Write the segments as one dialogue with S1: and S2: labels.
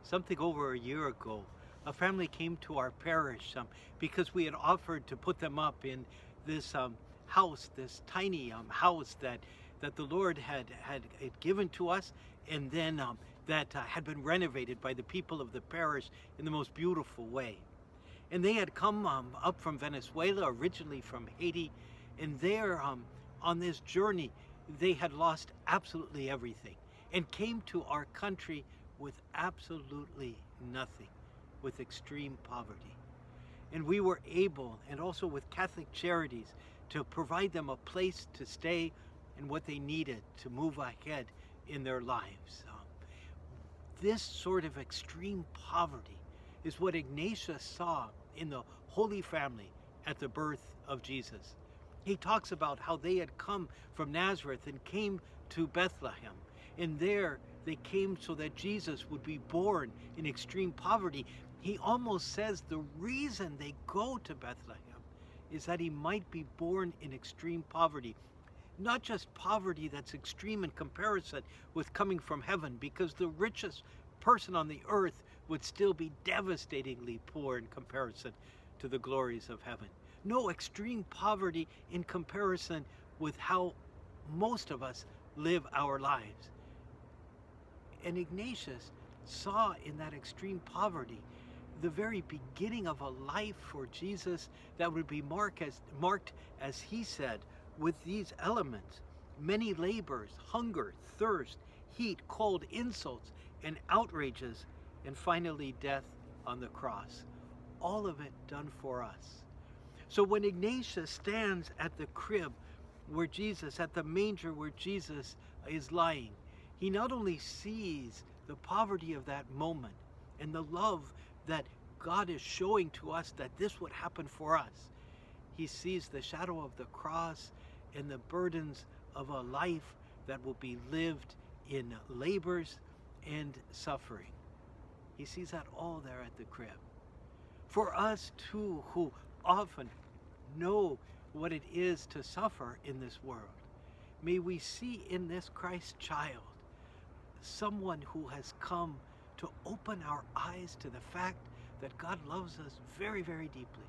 S1: something over a year ago, a family came to our parish because we had offered to put them up in this house, this tiny house that the Lord had given to us, and then that had been renovated by the people of the parish in the most beautiful way. And they had come up from Venezuela, originally from Haiti, and there on this journey, they had lost absolutely everything and came to our country with absolutely nothing, with extreme poverty. And we were able, and also with Catholic Charities, to provide them a place to stay and what they needed to move ahead in their lives. This sort of extreme poverty is what Ignatius saw in the Holy Family at the birth of Jesus. He talks about how they had come from Nazareth and came to Bethlehem. And there they came so that Jesus would be born in extreme poverty. He almost says the reason they go to Bethlehem is that he might be born in extreme poverty. Not just poverty that's extreme in comparison with coming from heaven, because the richest person on the earth would still be devastatingly poor in comparison to the glories of heaven. No, extreme poverty in comparison with how most of us live our lives. And Ignatius saw in that extreme poverty the very beginning of a life for Jesus that would be marked, as he said, with these elements: many labors, hunger, thirst, heat, cold, insults, and outrages, and finally death on the cross. All of it done for us. So when Ignatius stands at the crib where Jesus, at the manger where Jesus is lying, he not only sees the poverty of that moment and the love that God is showing to us that this would happen for us, he sees the shadow of the cross and the burdens of a life that will be lived in labors and suffering. He sees that all there at the crib. For us too, who often know what it is to suffer in this world, may we see in this Christ child someone who has come to open our eyes to the fact that God loves us very, very deeply.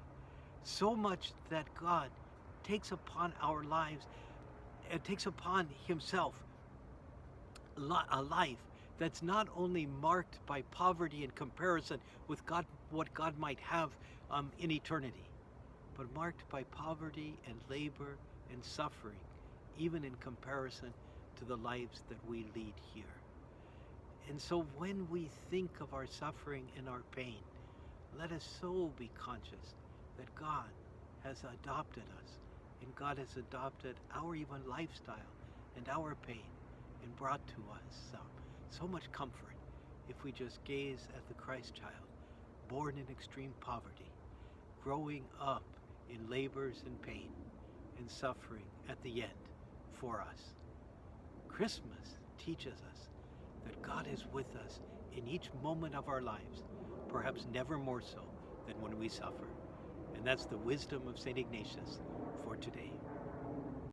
S1: So much that God takes upon our lives and takes upon himself a life that's not only marked by poverty in comparison with God, what God might have in eternity, but marked by poverty and labor and suffering, even in comparison to the lives that we lead here. And so when we think of our suffering and our pain, let us so be conscious that God has adopted us, and God has adopted our even lifestyle and our pain and brought to us so much comfort if we just gaze at the Christ child, born in extreme poverty, growing up in labors and pain and suffering at the end for us. Christmas teaches us that God is with us in each moment of our lives, perhaps never more so than when we suffer. And that's the wisdom of St. Ignatius for today.